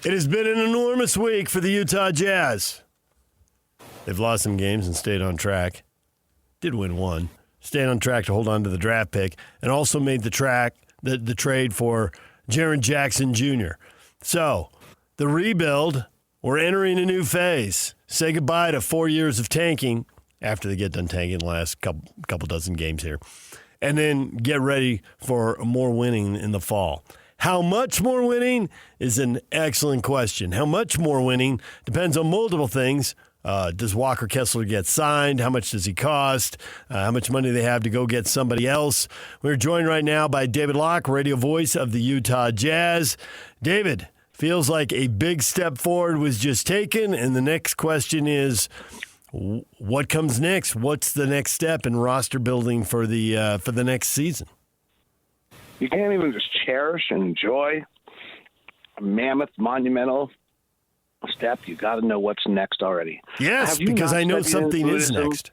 It has been an enormous week for the Utah Jazz. They've lost some games and stayed on track. Did win one. Stayed on track to hold on to the draft pick and also made the trade for Jaren Jackson Jr. So, the rebuild, we're entering a new phase. Say goodbye to 4 years of tanking after they get done tanking the last couple dozen games here. And then get ready for more winning in the fall. How much more winning is an excellent question. How much more winning depends on multiple things. Does Walker Kessler get signed? How much does he cost? How much money do they have to go get somebody else? We're joined right now by David Locke, radio voice of the Utah Jazz. David, feels like a big step forward was just taken, and the next question is, what comes next? What's the next step in roster building for the next season? You can't even just cherish and enjoy a mammoth, monumental step. You got to know what's next already. Yes, because I know something is next.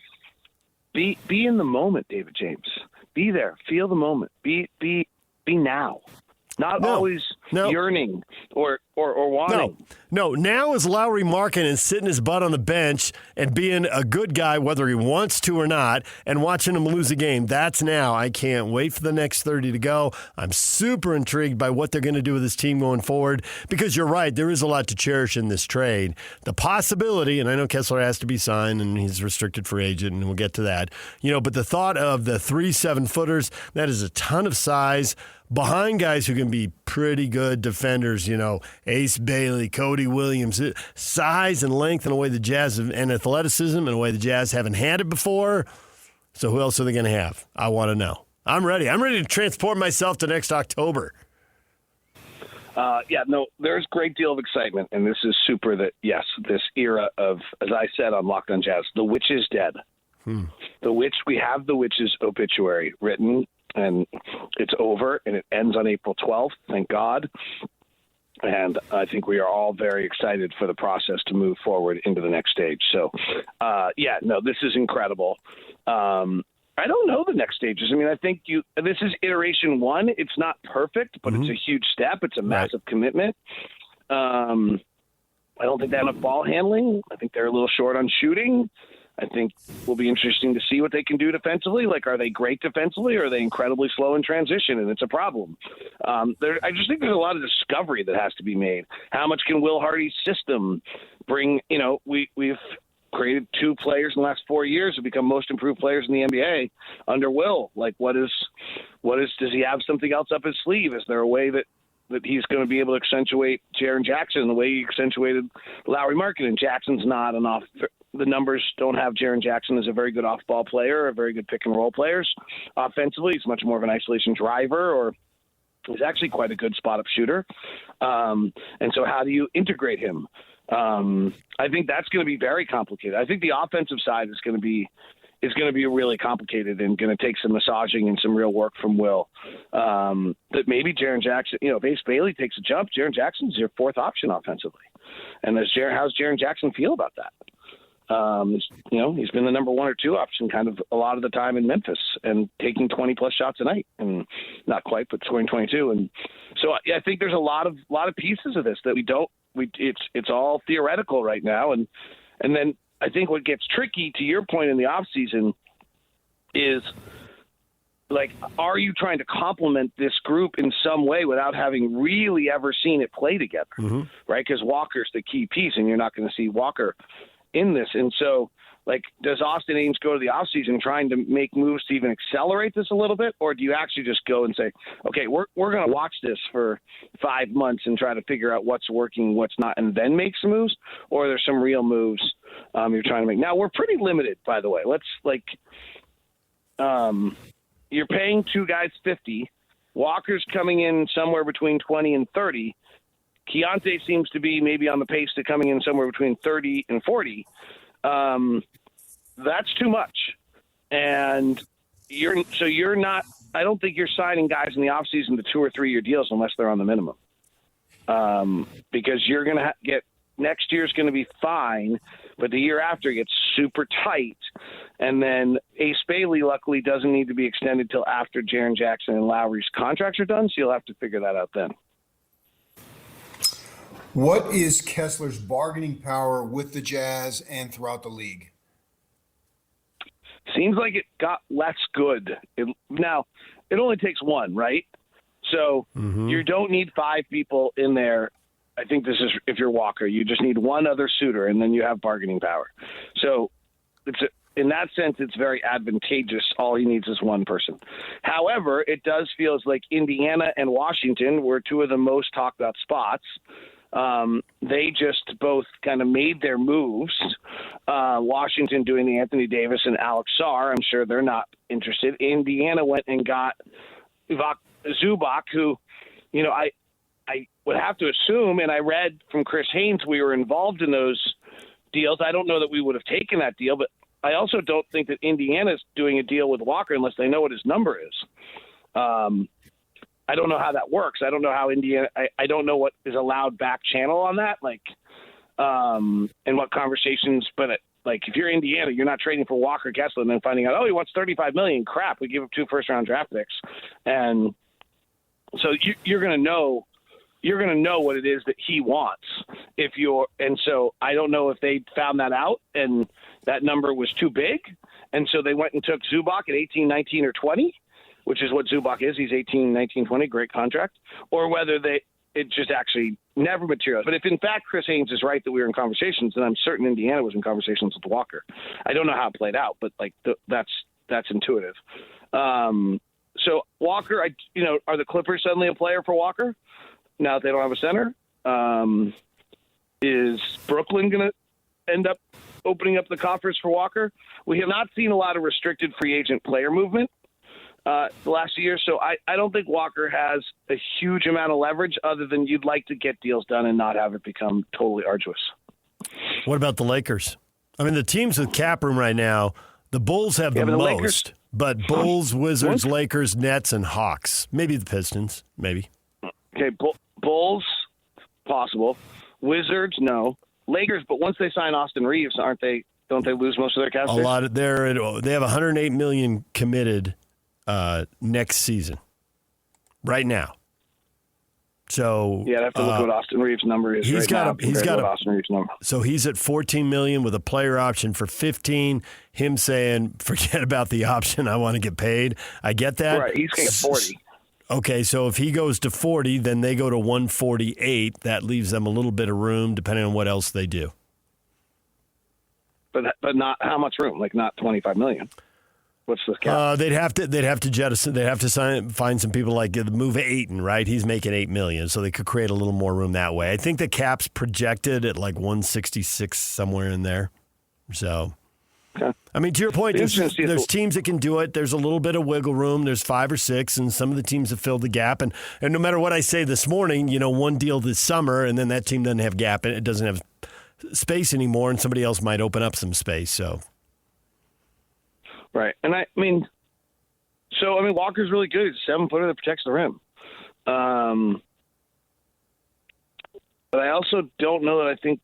Be in the moment, David James. Be there. Feel the moment. Be now. Not always yearning or wanting. No, now is Lauri Markkanen sitting his butt on the bench and being a good guy whether he wants to or not and watching him lose a game. That's now. I can't wait for the next 30 to go. I'm super intrigued by what they're going to do with this team going forward because you're right, there is a lot to cherish in this trade. The possibility, and I know Kessler has to be signed and he's restricted free agent, and we'll get to that. But the thought of the 3 7-footers, that is a ton of size behind guys who can be pretty good defenders, Ace Bailey, Cody Williams, size and length in a way the Jazz have, and athleticism in a way the Jazz haven't had it before. So who else are they going to have? I want to know. I'm ready. I'm ready to transport myself to next October. There's a great deal of excitement, and this is super that, yes, this era of, as I said on Locked on Jazz, the witch is dead. We have the witch's obituary written, and it's over, and it ends on April 12th, thank God. And I think we are all very excited for the process to move forward into the next stage. So, this is incredible. I don't know the next stages. I mean, I think this is iteration 1. It's not perfect, but it's a huge step. It's a massive commitment. I don't think they have enough ball handling. I think they're a little short on shooting. I think it will be interesting to see what they can do defensively. Like, are they great defensively or are they incredibly slow in transition? And it's a problem. I just think there's a lot of discovery that has to be made. How much can Will Hardy's system bring? We've created 2 players in the last 4 years who become most improved players in the NBA under Will. Like, does he have something else up his sleeve? Is there a way that he's going to be able to accentuate Jaren Jackson the way he accentuated Lauri Markkanen? Jackson's not an off. The numbers don't have Jaren Jackson as a very good off-ball player, a very good pick-and-roll player. Offensively, he's much more of an isolation driver, or he's actually quite a good spot-up shooter. And so how do you integrate him? I think that's going to be very complicated. I think the offensive side is going to be really complicated and going to take some massaging and some real work from Will. That maybe Jaren Jackson, if Ace Bailey takes a jump, Jaren Jackson's your 4th option offensively. And how's Jaren Jackson feel about that? He's been the number 1 or 2 option kind of a lot of the time in Memphis and taking 20-plus shots a night, and not quite, but scoring 22. And so I think there's a lot of pieces of this that it's all theoretical right now. And then I think what gets tricky, to your point in the offseason, is, like, are you trying to complement this group in some way without having really ever seen it play together, right? Because Walker's the key piece, and you're not going to see Walker in this. And so, like, does Austin Ames go to the offseason trying to make moves to even accelerate this a little bit? Or do you actually just go and say, okay, we're going to watch this for 5 months and try to figure out what's working, what's not, and then make some moves? Or there's some real moves you're trying to make? Now, we're pretty limited, by the way. You're paying 2 guys $50. Walker's coming in somewhere between 20 and 30. Keontae seems to be maybe on the pace to coming in somewhere between 30 and 40. That's too much. And you're not – I don't think you're signing guys in the offseason to 2 or 3 year deals unless they're on the minimum. Because you're going to get – next year's going to be fine, but the year after it gets super tight. And then Ace Bailey, luckily, doesn't need to be extended till after Jaren Jackson and Lowry's contracts are done, so you'll have to figure that out then. What is Kessler's bargaining power with the Jazz and throughout the league? Seems like it got less good. Now, it only takes one, right? So you don't need 5 people in there. I think this is if you're Walker. You just need one other suitor, and then you have bargaining power. So in that sense, it's very advantageous. All he needs is one person. However, it does feel like Indiana and Washington were 2 of the most talked about spots. They just both kind of made their moves. Washington doing the Anthony Davis and Alex Sarr. I'm sure they're not interested. Indiana went and got Zubac, who, I would have to assume, and I read from Chris Haynes, we were involved in those deals. I don't know that we would have taken that deal, but I also don't think that Indiana's doing a deal with Walker unless they know what his number is. I don't know how that works. I don't know how Indiana – I don't know what is allowed back channel on that, and what conversations. But, if you're Indiana, you're not trading for Walker Kessler and then finding out, he wants $35 million. Crap, we give him 2 first-round draft picks. And so you're going to know – you're going to know what it is that he wants and so I don't know if they found that out and that number was too big. And so they went and took Zubac at 18, 19, or 20, which is what Zubac is. He's 18, 19, 20, great contract, or whether it just actually never materialized. But if in fact Chris Haynes is right that we were in conversations, then I'm certain Indiana was in conversations with Walker. I don't know how it played out, but that's intuitive. So Walker, are the Clippers suddenly a player for Walker? Now that they don't have a center, is Brooklyn going to end up opening up the coffers for Walker? We have not seen a lot of restricted free agent player movement the last year, so I don't think Walker has a huge amount of leverage other than you'd like to get deals done and not have it become totally arduous. What about the Lakers? I mean, the teams with cap room right now, the Bulls have the most, Lakers, but Bulls, Wizards, Lakers, Nets, and Hawks. Maybe the Pistons, maybe. Okay, Bulls, possible. Wizards, no. Lakers, but once they sign Austin Reeves, don't they lose most of their cap space? A lot of they have $108 million committed next season, right now. So yeah, I'd have to look what Austin Reeves' number is. Austin Reeves' number. So he's at $14 million with a player option for $15. Him saying, "Forget about the option. I want to get paid." I get that. Right, he's getting 40. Okay, so if he goes to 40, then they go to 148. That leaves them a little bit of room, depending on what else they do. But not how much room? Not $25 million. What's the cap? They'd have to jettison. They'd have to find some people move Ayton, right? He's making $8 million, so they could create a little more room that way. I think the cap's projected at 166 somewhere in there. So. Okay. I mean, to your point, there's teams that can do it. There's a little bit of wiggle room. There's 5 or 6, and some of the teams have filled the gap. And no matter what I say this morning, one deal this summer, and then that team doesn't have gap, and it doesn't have space anymore, and somebody else might open up some space. So, right, and Walker's really good. He's a 7-footer that protects the rim. But I also don't know that I think.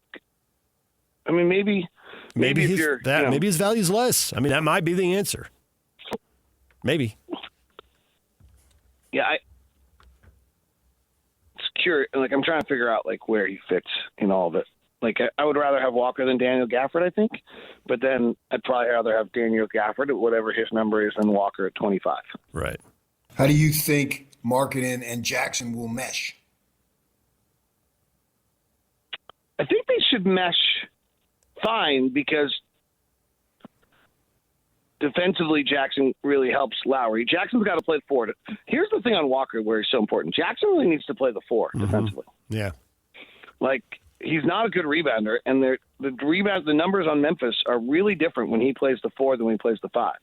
I mean, maybe his value's less. I mean, that might be the answer. Maybe. Yeah, it's curious. I'm trying to figure out where he fits in all of it. I would rather have Walker than Daniel Gafford, I think. But then I'd probably rather have Daniel Gafford at whatever his number is than Walker at 25. Right. How do you think Markkanen and Jackson will mesh? I think they should mesh fine because defensively Jackson really helps Lowry. Jackson's got to play the 4. Here's the thing on Walker where he's so important. Jackson really needs to play the 4 defensively. Yeah. He's not a good rebounder, and the numbers on Memphis are really different when he plays the 4 than when he plays the 5.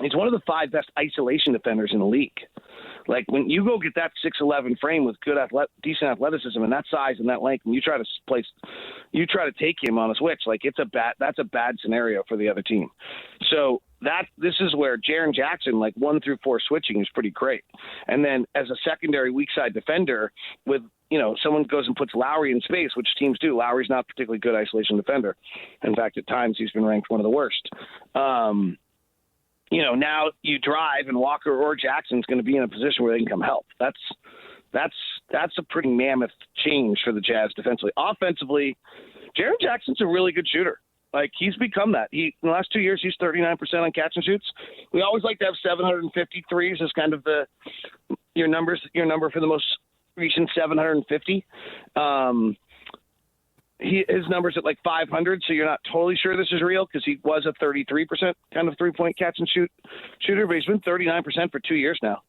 He's one of the 5 best isolation defenders in the league. When you go get that 6'11" frame with good decent athleticism and that size and that length, and you try to take him on a switch, that's a bad scenario for the other team. So this is where Jaren Jackson, 1 through 4 switching is pretty great. And then as a secondary weak side defender with, someone goes and puts Lowry in space, which teams do. Lowry's not a particularly good isolation defender. In fact, at times he's been ranked one of the worst. Now you drive and Walker or Jackson's going to be in a position where they can come help. That's That's a pretty mammoth change for the Jazz defensively. Offensively, Jaren Jackson's a really good shooter. Like, he's become that. In the last 2 years, he's 39% on catch and shoots. We always like to have 753s as kind of your number for the most recent 750. His number's at like 500, so you're not totally sure this is real because he was a 33% kind of three-point catch and shoot shooter, but he's been 39% for 2 years now.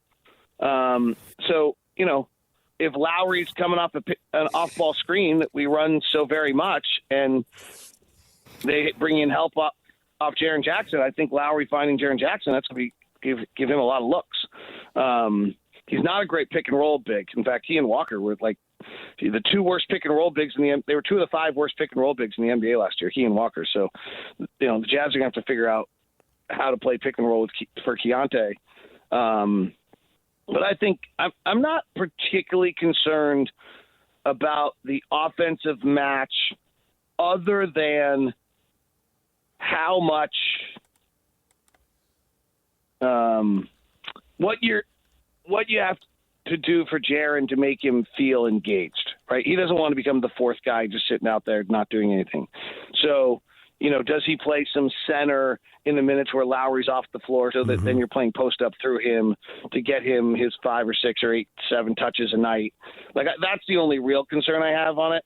So, if Lowry's coming off an off-ball screen that we run so very much and they bring in help off Jaren Jackson, I think Lowry finding Jaren Jackson, that's going to give him a lot of looks. He's not a great pick-and-roll big. In fact, he and Walker were like the two worst pick-and-roll bigs they were two of the five worst pick-and-roll bigs in the NBA last year, he and Walker. So, the Jazz are going to have to figure out how to play pick-and-roll for Keontae. But I think I'm not particularly concerned about the offensive match other than how much what you have to do for Jaren to make him feel engaged, right? He doesn't want to become the fourth guy just sitting out there not doing anything. So, does he play some center in the minutes where Lowry's off the floor so that then you're playing post up through him to get him his 5 or 6 or 8, 7 touches a night? Like, that's the only real concern I have on it.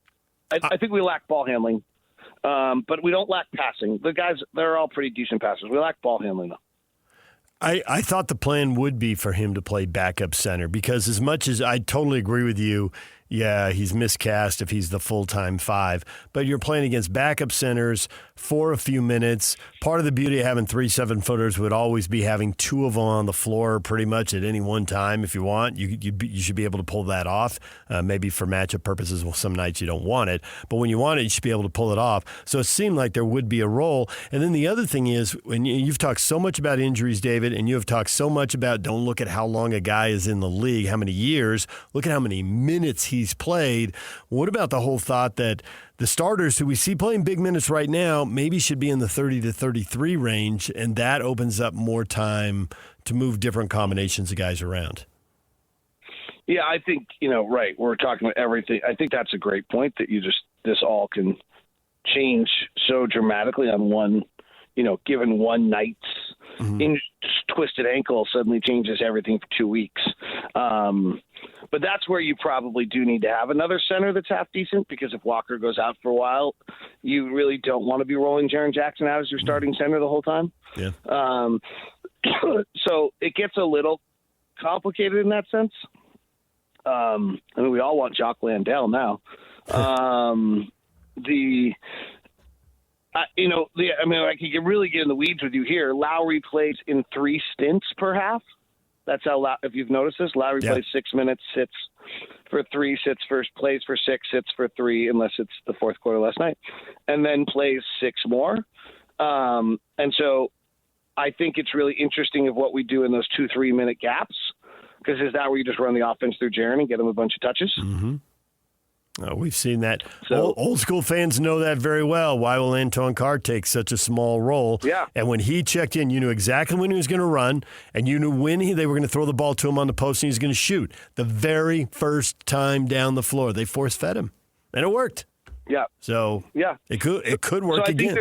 I think we lack ball handling, but we don't lack passing. The guys, they're all pretty decent passers. We lack ball handling, though. I thought the plan would be for him to play backup center because as much as I totally agree with you, yeah, he's miscast if he's the full-time 5. But you're playing against backup centers for a few minutes. Part of the beauty of having 3 7-footers would always be having 2 of them on the floor pretty much at any one time if you want. You should be able to pull that off. Maybe for matchup purposes, well, some nights you don't want it. But when you want it, you should be able to pull it off. So it seemed like there would be a role. And then the other thing is, when you've talked so much about injuries, David, and you have talked so much about don't look at how long a guy is in the league, how many years, look at how many minutes he's played. What about the whole thought that the starters who we see playing big minutes right now maybe should be in the 30 to 33 range, and that opens up more time to move different combinations of guys around? Yeah, I think, right, we're talking about everything. I think that's a great point that this all can change so dramatically on one, given one night's twisted ankle suddenly changes everything for 2 weeks. But that's where you probably do need to have another center that's half decent, because if Walker goes out for a while, you really don't want to be rolling Jaren Jackson out as your starting center the whole time. Yeah. So it gets a little complicated in that sense. We all want Jock Landale now. I could really get in the weeds with you here. Lowry plays in 3 stints per half. That's how, if you've noticed this, Lowry plays 6 minutes, sits for 3, plays for 6, sits for 3, unless it's the fourth quarter last night, and then plays 6 more. And so I think it's really interesting of what we do in those 2-3 minute gaps, because is that where you just run the offense through Jaren and get him a bunch of touches? Mm-hmm. We've seen that. So, old school fans know that very well. Why will Antoine Carr take such a small role? Yeah. And when he checked in, you knew exactly when he was going to run, and you knew when they were going to throw the ball to him on the post and he was going to shoot. The very first time down the floor, they force-fed him, and it worked. Yeah. So it could work again.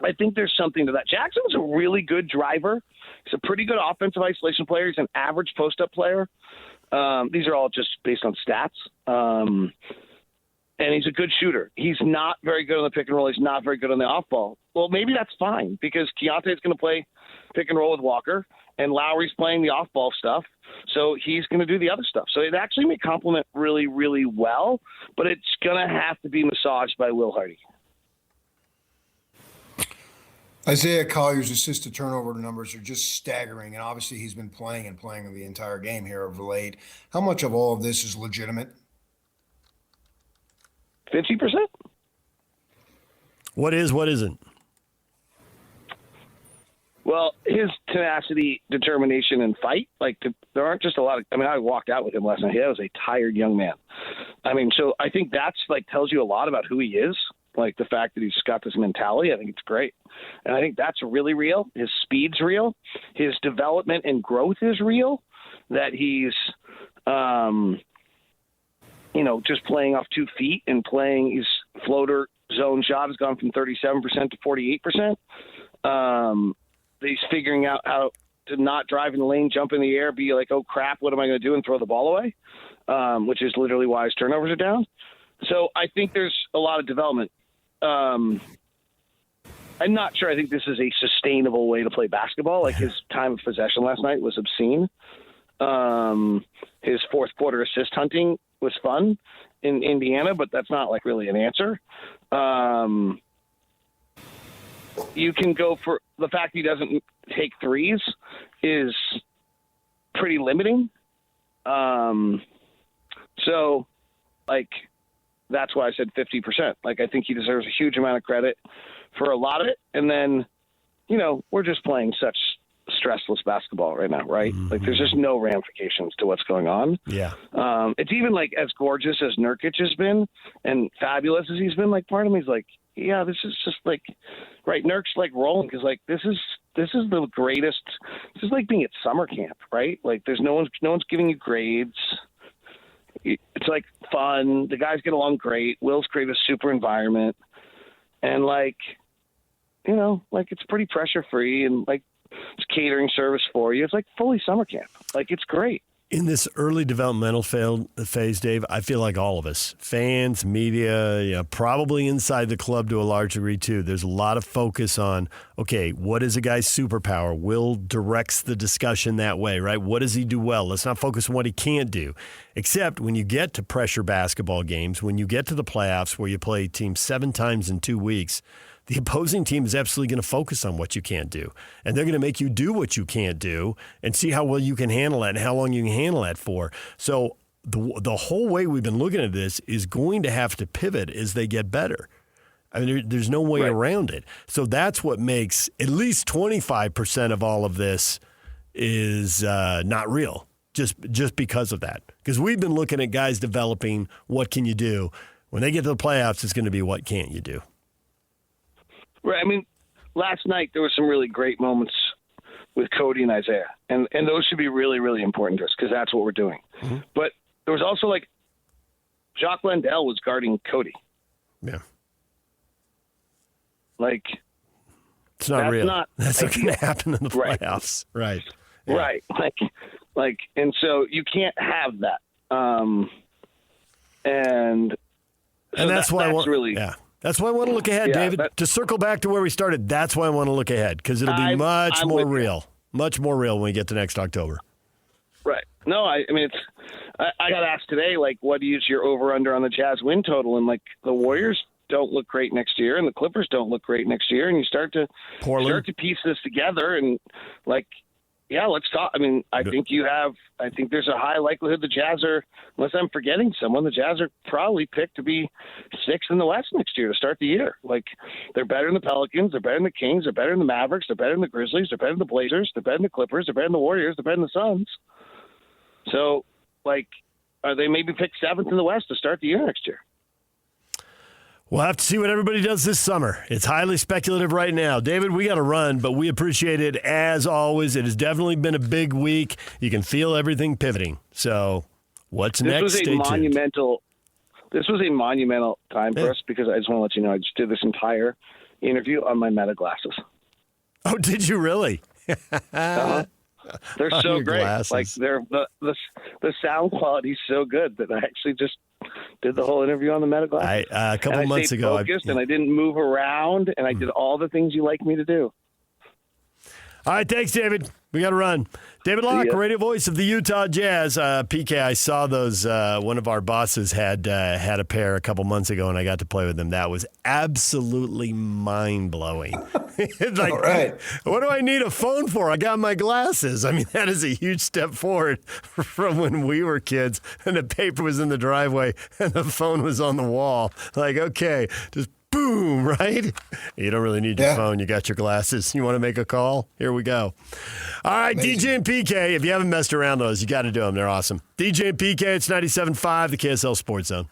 I think there's something to that. Jackson's a really good driver. He's a pretty good offensive isolation player. He's an average post-up player. These are all just based on stats. And he's a good shooter. He's not very good on the pick and roll. He's not very good on the off ball. Well, maybe that's fine, because Keontae's going to play pick and roll with Walker, and Lowry's playing the off ball stuff. So he's going to do the other stuff. So it actually may complement really, really well, but it's going to have to be massaged by Will Hardy. Isaiah Collier's assist-to-turnover numbers are just staggering, and obviously he's been playing the entire game here of late. How much of all of this is legitimate? 50%. What isn't? Well, his tenacity, determination, and fight. There aren't just a lot of. I walked out with him last night. He was a tired young man. So I think that's tells you a lot about who he is. The fact that he's got this mentality, I think it's great. And I think that's really real. His speed's real. His development and growth is real. That he's just playing off 2 feet and playing his floater zone shot has gone from 37% to 48%. He's figuring out how to not drive in the lane, jump in the air, be like, oh, crap, what am I going to do, and throw the ball away, which is literally why his turnovers are down. So I think there's a lot of development. I'm not sure I think this is a sustainable way to play basketball. Like, his time of possession last night was obscene. His fourth quarter assist hunting was fun in Indiana, but that's not like really an answer. You can go for the fact he doesn't take threes is pretty limiting. So like, that's why I said 50%. Like, I think he deserves a huge amount of credit for a lot of it. And then, we're just playing such stressless basketball right now, right? Mm-hmm. Like, there's just no ramifications to what's going on. Yeah. It's even like as gorgeous as Nurkic has been and fabulous as he's been, like, part of me is like, yeah, this is just like, right, Nurk's like rolling because like this is the greatest. This is like being at summer camp, right? Like, there's no one's giving you grades. It's like fun. The guys get along great. Will's created a super environment, and like, like, it's pretty pressure free, and like, it's catering service for you. It's like fully summer camp. Like, it's great. In this early developmental phase, Dave, I feel like all of us, fans, media, probably inside the club to a large degree too, there's a lot of focus on, okay, what is a guy's superpower? Will directs the discussion that way, right? What does he do well? Let's not focus on what he can't do. Except when you get to pressure basketball games, when you get to the playoffs where you play teams 7 times in 2 weeks, the opposing team is absolutely going to focus on what you can't do. And they're going to make you do what you can't do and see how well you can handle it and how long you can handle that for. So the whole way we've been looking at this is going to have to pivot as they get better. I mean, there's no way around it. So that's what makes at least 25% of all of this is not real, just because of that. Because we've been looking at guys developing what can you do. When they get to the playoffs, it's going to be what can't you do. Right. I mean, last night there were some really great moments with Cody and Isaiah, and those should be really, really important to us because that's what we're doing. Mm-hmm. But there was also like Jacques Landale was guarding Cody. Yeah. Like, it's not real. That's not going to happen in the playoffs. Right. Yeah. Right. Like, and so you can't have that. And that's why That's why I want to look ahead, David. To circle back to where we started, that's why I want to look ahead, because it'll be much more real when we get to next October. Right. No, I mean, I got asked today, like, what is your over-under on the Jazz win total? And, like, the Warriors don't look great next year, and the Clippers don't look great next year, and you start to piece this together, and, like, yeah, let's talk. I mean, I think there's a high likelihood the Jazz are, unless I'm forgetting someone, the Jazz are probably picked to be 6th in the West next year to start the year. Like, they're better than the Pelicans, they're better than the Kings, they're better than the Mavericks, they're better than the Grizzlies, they're better than the Blazers, they're better than the Clippers, they're better than the Warriors, they're better than the Suns. So, like, are they maybe picked 7th in the West to start the year next year? We'll have to see what everybody does this summer. It's highly speculative right now. David, we got to run, but we appreciate it as always. It has definitely been a big week. You can feel everything pivoting. So what's next? This was a monumental time for us because I just want to let you know I just did this entire interview on my Meta glasses. Oh, did you really? Uh-huh. They're so great. Glasses. Like, the sound quality is so good that I actually just did the whole interview on the Meta glasses. A couple months ago, and I didn't move around, and I did all the things you like me to do. All right, thanks, David. We got to run. David Locke, radio voice of the Utah Jazz. PK, I saw those. One of our bosses had a pair a couple months ago, and I got to play with them. That was absolutely mind-blowing. Like, all right. What do I need a phone for? I got my glasses. I mean, that is a huge step forward from when we were kids, and the paper was in the driveway, and the phone was on the wall. Like, okay, just boom, right? You don't really need your phone. You got your glasses. You want to make a call? Here we go. All right, amazing. DJ and PK, if you haven't messed around those, you got to do them. They're awesome. DJ and PK, it's 97.5, the KSL Sports Zone.